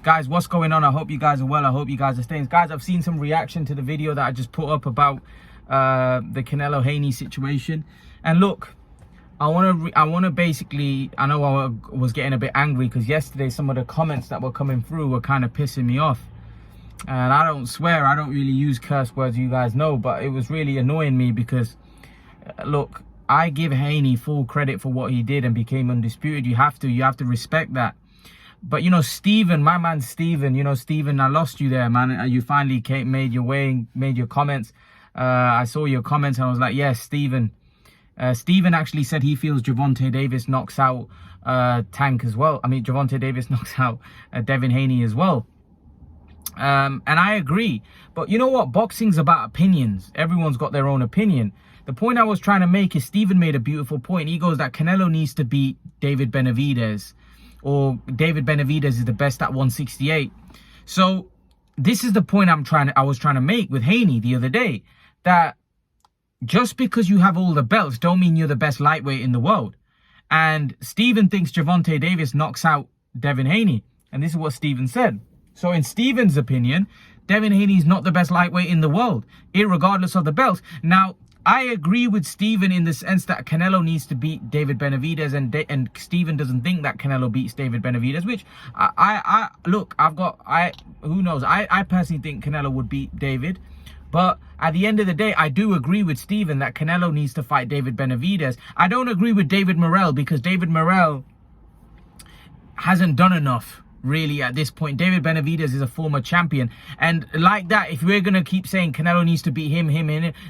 Guys, what's going on? I hope you guys are well. I hope you guys are staying. Guys, I've seen some reaction to the video that I just put up about the Canelo Haney situation. And look, I want to basically, I know I was getting a bit angry because yesterday some of the comments that were coming through were kind of pissing me off. And I don't swear, I don't really use curse words, you guys know, but it was really annoying me because, look, I give Haney full credit for what he did and became undisputed. You have to respect that. But, you know, Steven, my man Steven, you know, Steven, I lost you there, man. You finally made your way, made your comments. I saw your comments and I was like, yes, Steven. Steven actually said he feels Gervonta Davis knocks out Tank as well. I mean, Gervonta Davis knocks out Devin Haney as well. And I agree. But you know what? Boxing's about opinions. Everyone's got their own opinion. The point I was trying to make is Steven made a beautiful point. He goes that Canelo needs to beat David Benavidez. Or David Benavidez is the best at 168. So this is the point I was trying to make with Haney the other day. That just because you have all the belts don't mean you're the best lightweight in the world. And Steven thinks Gervonta Davis knocks out Devin Haney. And this is what Steven said. So in Steven's opinion, Devin Haney is not the best lightweight in the world, irregardless of the belts. Now, I agree with Steven in the sense that Canelo needs to beat David Benavidez, and Steven doesn't think that Canelo beats David Benavidez, which who knows? I personally think Canelo would beat David. But at the end of the day, I do agree with Steven that Canelo needs to fight David Benavidez. I don't agree with David Morrell because David Morrell hasn't done enough. Really, at this point, David Benavidez is a former champion, and like that, if we're gonna keep saying Canelo needs to beat him,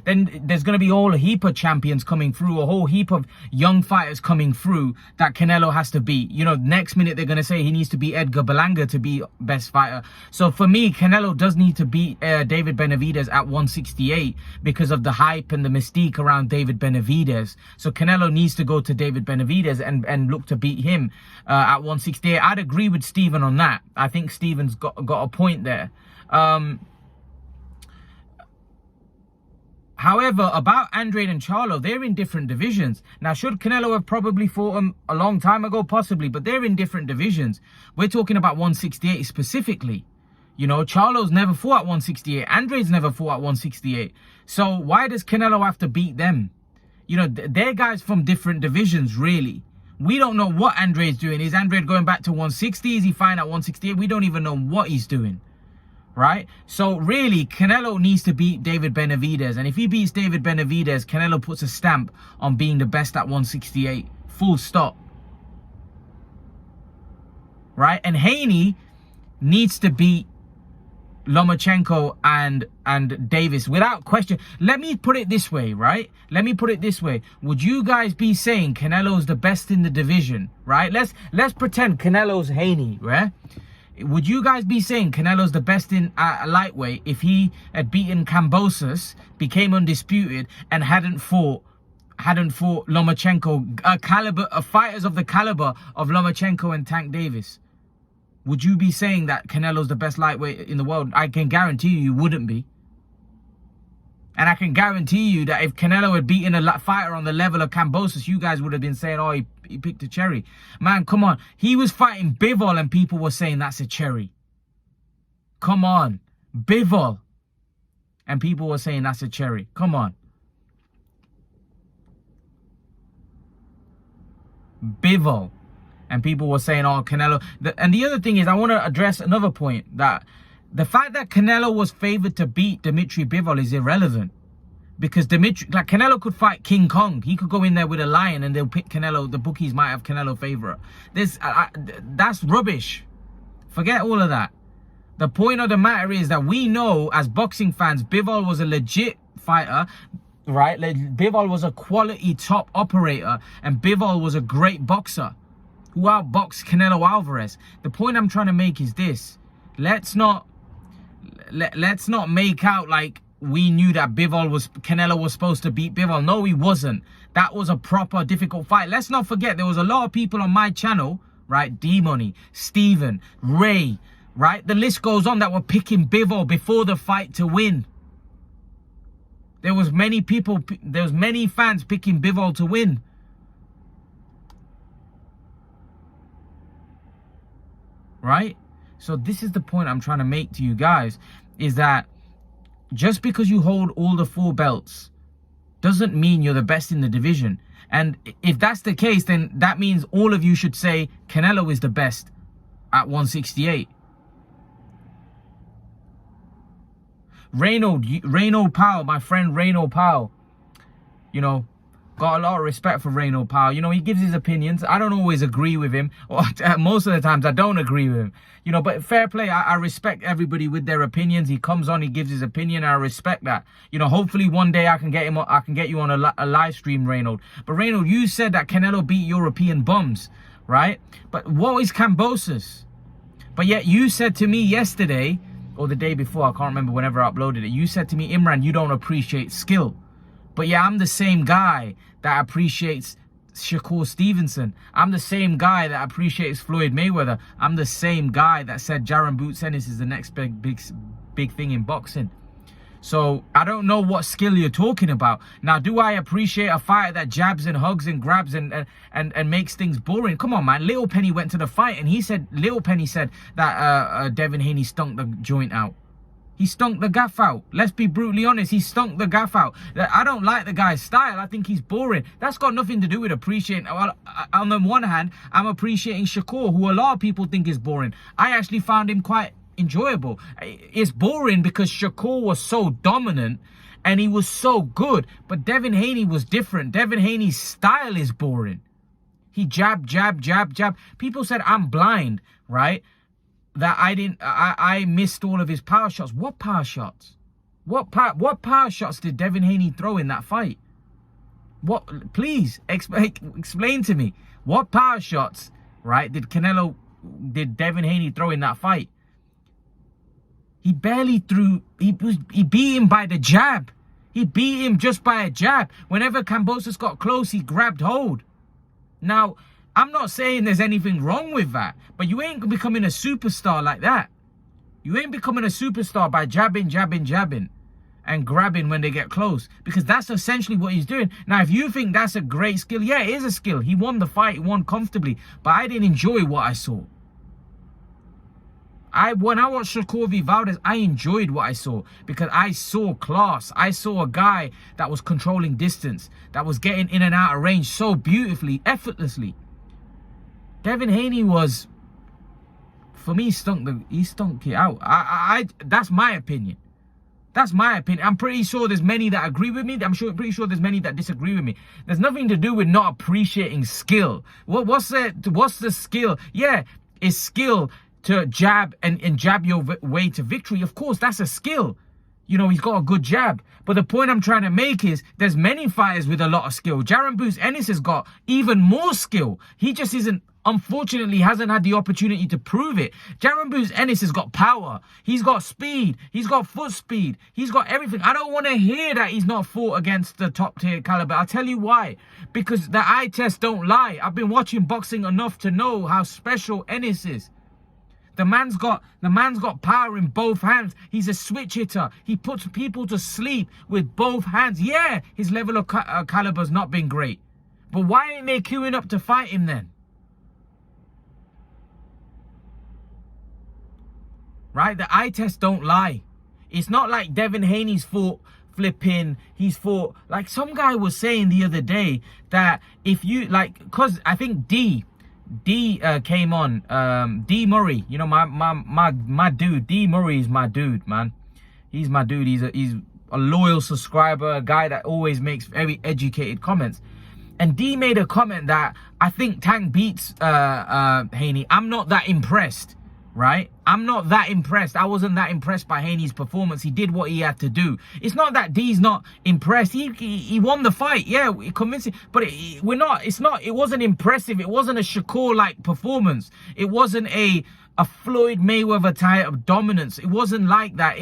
then there's gonna be a heap of champions coming through, a whole heap of young fighters coming through that Canelo has to beat. You know, next minute they're gonna say he needs to beat Edgar Berlanga to be best fighter. So for me, Canelo does need to beat David Benavidez at 168 because of the hype and the mystique around David Benavidez. So Canelo needs to go to David Benavidez and look to beat him at 168. I'd agree with Steven on that. I think Steven's got a point there. However, about Andrade and Charlo, they're in different divisions. Now, should Canelo have probably fought him a long time ago? Possibly, but they're in different divisions. We're talking about 168 specifically. You know, Charlo's never fought at 168. Andrade's never fought at 168. So why does Canelo have to beat them? You know, they're guys from different divisions, really. We don't know what Andrade's doing. Is Andrade going back to 160? Is he fighting at 168? We don't even know what he's doing, right? So really, Canelo needs to beat David Benavidez. And if he beats David Benavidez, Canelo puts a stamp on being the best at 168. Full stop. Right? And Haney needs to beat Lomachenko and Davis without question. Let me put it this way, right? Let me put it this way. Would you guys be saying Canelo's the best in the division, right? Let's pretend Canelo's Haney, right? Would you guys be saying Canelo's the best in lightweight if he had beaten Cambosis, became undisputed, and hadn't fought Lomachenko, fighters of the caliber of Lomachenko and Tank Davis? Would you be saying that Canelo's the best lightweight in the world? I can guarantee you wouldn't be. And I can guarantee you that if Canelo had beaten a fighter on the level of Cambosis, you guys would have been saying, oh, he picked a cherry. Man, come on. He was fighting Bivol and people were saying that's a cherry. Come on. Bivol. And people were saying that's a cherry. Come on. Bivol. And people were saying, oh, Canelo. And the other thing is, I want to address another point. That the fact that Canelo was favored to beat Dimitri Bivol is irrelevant. Because Canelo could fight King Kong. He could go in there with a lion and they'll pick Canelo. The bookies might have Canelo favorite. That's rubbish. Forget all of that. The point of the matter is that we know as boxing fans, Bivol was a legit fighter. Right? Bivol was a quality top operator. And Bivol was a great boxer who outboxed Canelo Alvarez. The point I'm trying to make is this. Let's not make out like we knew that Canelo was supposed to beat Bivol. No, he wasn't. That was a proper difficult fight. Let's not forget there was a lot of people on my channel, right? D-Money, Steven, Ray, right? The list goes on that were picking Bivol before the fight to win. There was many fans picking Bivol to win. Right? So this is the point I'm trying to make to you guys, is that just because you hold all the 4 belts doesn't mean you're the best in the division. And if that's the case, then that means all of you should say Canelo is the best at 168. Reynolds Powell, my friend Reynolds Powell, you know, got a lot of respect for Reynolds Powell. You know, he gives his opinions. I don't always agree with him. Or most of the times I don't agree with him. You know, but fair play. I respect everybody with their opinions. He comes on, he gives his opinion. I respect that. You know, hopefully one day I can get you on a live stream, Reynolds. But Reynolds, you said that Canelo beat European bums, right? But what is Cambosis? But yet you said to me yesterday, or the day before, I can't remember, whenever I uploaded it, you said to me, Imran, you don't appreciate skill. But yeah, I'm the same guy that appreciates Shakur Stevenson. I'm the same guy that appreciates Floyd Mayweather. I'm the same guy that said Jaron Boots Ennis is the next big thing in boxing. So I don't know what skill you're talking about. Now, do I appreciate a fighter that jabs and hugs and grabs and makes things boring? Come on, man. Little Penny went to the fight and Little Penny said that Devin Haney stunk the joint out. He stunk the gaff out. Let's be brutally honest. He stunk the gaff out. I don't like the guy's style. I think he's boring. That's got nothing to do with appreciating. Well, on the one hand, I'm appreciating Shakur, who a lot of people think is boring. I actually found him quite enjoyable. It's boring because Shakur was so dominant and he was so good. But Devin Haney was different. Devin Haney's style is boring. He jab, jab, jab, jab. People said I'm blind, right? That I missed all of his power shots. What power shots? What power shots did Devin Haney throw in that fight? What? Please explain to me. What power shots, right, did Devin Haney throw in that fight? He barely threw. He beat him by the jab. He beat him just by a jab. Whenever Cambosis got close, he grabbed hold. Now, I'm not saying there's anything wrong with that, but you ain't becoming a superstar like that. You ain't becoming a superstar by jabbing, jabbing, jabbing and grabbing when they get close, because that's essentially what he's doing. Now, if you think that's a great skill, yeah, it is a skill. He won the fight, he won comfortably, but I didn't enjoy what I saw. When I watched Shakur v. Valdez, I enjoyed what I saw because I saw class. I saw a guy that was controlling distance, that was getting in and out of range so beautifully, effortlessly. Devin Haney was, for me, he stunk it out. That's my opinion. That's my opinion. I'm pretty sure there's many that agree with me. Pretty sure there's many that disagree with me. There's nothing to do with not appreciating skill. What's the skill? Yeah, it's skill to jab and jab your way to victory. Of course, that's a skill. You know, he's got a good jab. But the point I'm trying to make is there's many fighters with a lot of skill. Jaron Boots Ennis has got even more skill. He just unfortunately hasn't had the opportunity to prove it. Jaron Boots Ennis has got power. He's got speed. He's got foot speed. He's got everything. I don't want to hear that he's not fought against the top tier caliber. I'll tell you why. Because the eye tests don't lie. I've been watching boxing enough to know how special Ennis is. The man's got power in both hands. He's a switch hitter. He puts people to sleep with both hands. Yeah, his level of caliber's not been great. But why ain't they queuing up to fight him then? Right? The eye tests don't lie. It's not like Devin Haney's fought flipping. He's fought, like some guy was saying the other day that if you, like, because I think D came on, D Murray, you know, my dude. D Murray is my dude, man. He's my dude. He's a loyal subscriber, a guy that always makes very educated comments. And D made a comment that I think Tank beats Haney. I'm not that impressed, right? I'm not that impressed. I wasn't that impressed by Haney's performance. He did what he had to do. It's not that D's not impressed. He won the fight. Yeah, convincing. But it wasn't impressive. It wasn't a Shakur-like performance. It wasn't a Floyd Mayweather type of dominance. It wasn't like that.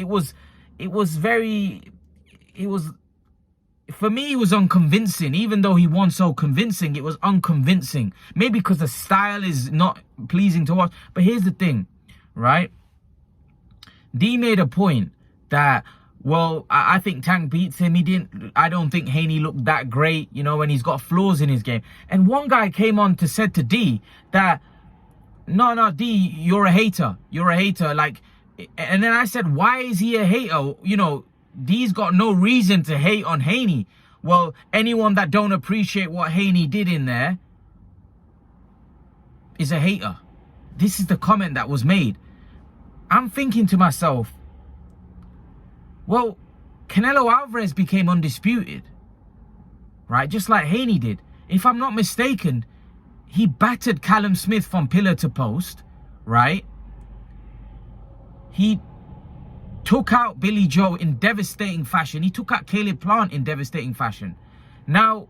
For me, it was unconvincing. Even though he won so convincing, it was unconvincing. Maybe because the style is not pleasing to watch. But here's the thing, right? D made a point that, well, I think Tank beats him. I don't think Haney looked that great, you know, and he's got flaws in his game. And one guy came on said to D that No, D, you're a hater. You're a hater. Like, and then I said, why is he a hater? You know, D's got no reason to hate on Haney. Well, anyone that don't appreciate what Haney did in there is a hater. This is the comment that was made. I'm thinking to myself, well, Canelo Alvarez became undisputed, right? Just like Haney did. If I'm not mistaken, he battered Callum Smith from pillar to post, right? He took out Billy Joe in devastating fashion. He took out Caleb Plant in devastating fashion. Now,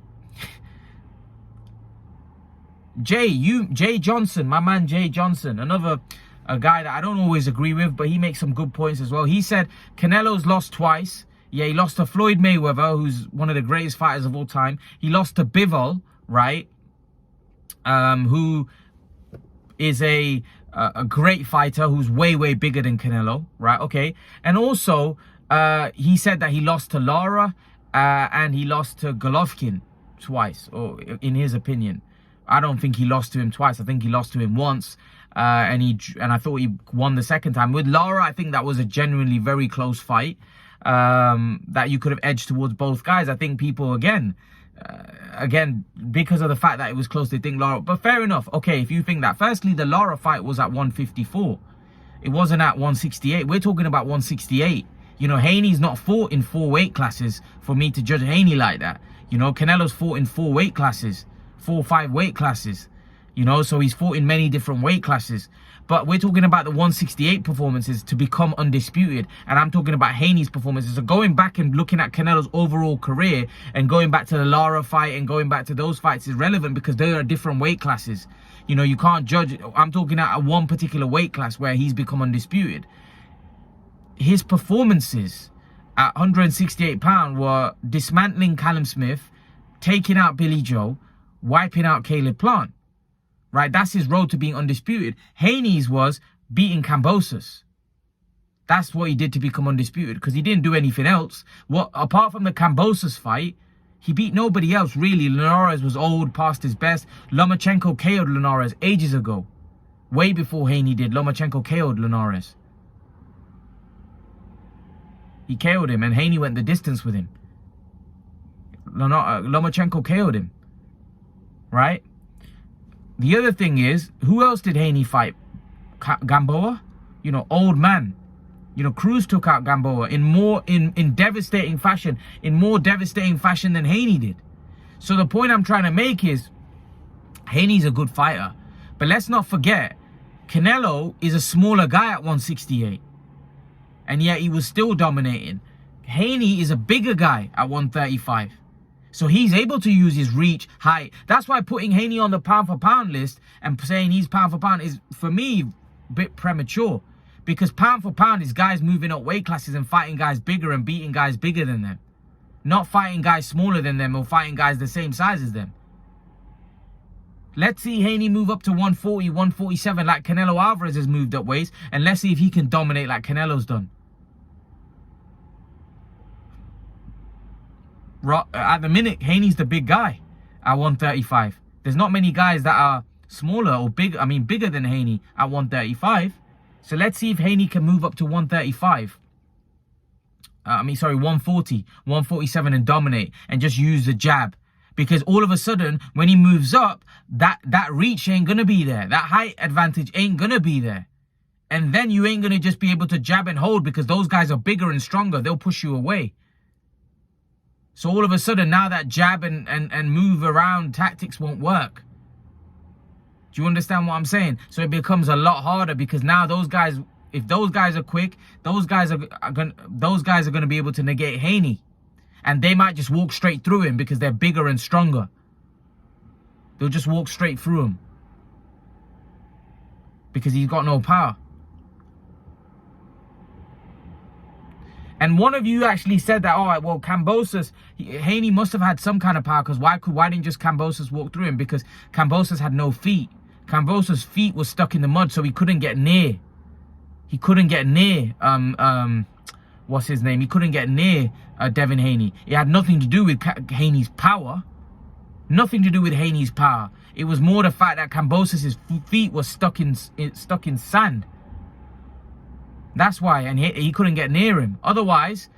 Jay Johnson, my man Jay Johnson, a guy that I don't always agree with, but he makes some good points as well. He said Canelo's lost twice. Yeah, he lost to Floyd Mayweather, who's one of the greatest fighters of all time. He lost to Bivol, right? Who is a great fighter who's way bigger than Canelo, right? Okay. And also, he said that he lost to Lara and he lost to Golovkin twice, or in his opinion. I don't think he lost to him twice. I think he lost to him once, and I thought he won the second time. With Lara, I think that was a genuinely very close fight that you could have edged towards both guys. I think people, again, because of the fact that it was close, they think Lara. But fair enough. Okay, if you think that. Firstly, the Lara fight was at 154. It wasn't at 168. We're talking about 168. You know, Haney's not fought in 4 weight classes for me to judge Haney like that. You know, Canelo's fought in 4 weight classes. 4 or 5 weight classes, you know, so he's fought in many different weight classes. But we're talking about the 168 performances to become undisputed, and I'm talking about Haney's performances. So going back and looking at Canelo's overall career and going back to the Lara fight and going back to those fights is relevant because they are different weight classes. You know, you can't judge. I'm talking at one particular weight class where he's become undisputed. His performances at 168 pounds were dismantling Callum Smith, taking out Billy Joe, wiping out Caleb Plant, right? That's his road to being undisputed. Haney's was beating Kambosos. That's what he did to become undisputed, because he didn't do anything else. What, apart from the Kambosos fight, he beat nobody else, really. Linares was old, past his best. Lomachenko KO'd Linares ages ago. Way before Haney did, Lomachenko KO'd Linares. He KO'd him, and Haney went the distance with him. Lomachenko KO'd him. Right? The other thing is, who else did Haney fight? Gamboa? You know, old man. You know, Cruz took out Gamboa in devastating fashion. In more devastating fashion than Haney did. So the point I'm trying to make is, Haney's a good fighter. But let's not forget, Canelo is a smaller guy at 168. And yet he was still dominating. Haney is a bigger guy at 135. So he's able to use his reach, height. That's why putting Haney on the pound for pound list and saying he's pound for pound is, for me, a bit premature. Because pound for pound is guys moving up weight classes and fighting guys bigger and beating guys bigger than them. Not fighting guys smaller than them or fighting guys the same size as them. Let's see Haney move up to 140, 147 like Canelo Alvarez has moved up weights. And let's see if he can dominate like Canelo's done. At the minute, Haney's the big guy at 135. There's not many guys that are smaller or bigger, bigger than Haney at 135. So let's see if Haney can move up to 135. 140, 147 and dominate and just use the jab. Because all of a sudden, when he moves up, that reach ain't going to be there. That height advantage ain't going to be there. And then you ain't going to just be able to jab and hold because those guys are bigger and stronger. They'll push you away. So all of a sudden, now that jab and move around tactics won't work. Do you understand what I'm saying? So it becomes a lot harder because now those guys, if those guys are quick, those guys are going to be able to negate Haney. And they might just walk straight through him because they're bigger and stronger. They'll just walk straight through him. Because he's got no power. And one of you actually said that, all right, well, Kambosos, Haney must have had some kind of power, because why didn't just Kambosos walk through him? Because Kambosos had no feet. Kambosos' feet were stuck in the mud, so he couldn't get near. He couldn't get near, what's his name? He couldn't get near Devin Haney. It had nothing to do with Haney's power. Nothing to do with Haney's power. It was more the fact that Kambosos' feet were stuck in sand. That's why, and he couldn't get near him. Otherwise,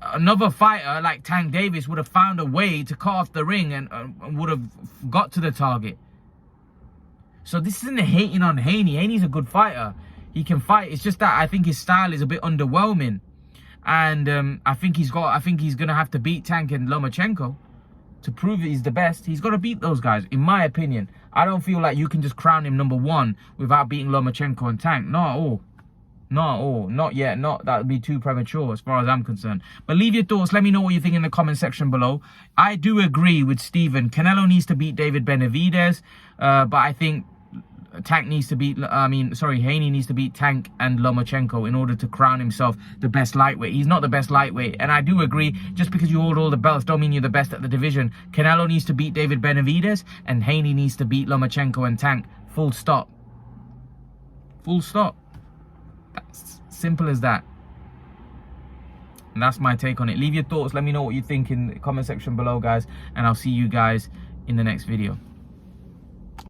another fighter like Tank Davis would have found a way to cut off the ring and would have got to the target. So this isn't hating on Haney. Haney's a good fighter. He can fight. It's just that I think his style is a bit underwhelming, and I think he's gonna have to beat Tank and Lomachenko to prove that he's the best. He's got to beat those guys, in my opinion. I don't feel like you can just crown him #1 without beating Lomachenko and Tank. Not at all. Not at all. Not yet. That would be too premature as far as I'm concerned. But leave your thoughts. Let me know what you think in the comment section below. I do agree with Steven. Canelo needs to beat David Benavidez. But I think Haney needs to beat Tank and Lomachenko in order to crown himself the best lightweight. He's not the best lightweight. And I do agree, just because you hold all the belts don't mean you're the best at the division. Canelo needs to beat David Benavidez and Haney needs to beat Lomachenko and Tank. Full stop. Full stop. That's simple as that. And that's my take on it. Leave your thoughts. Let me know what you think in the comment section below, guys. And I'll see you guys in the next video.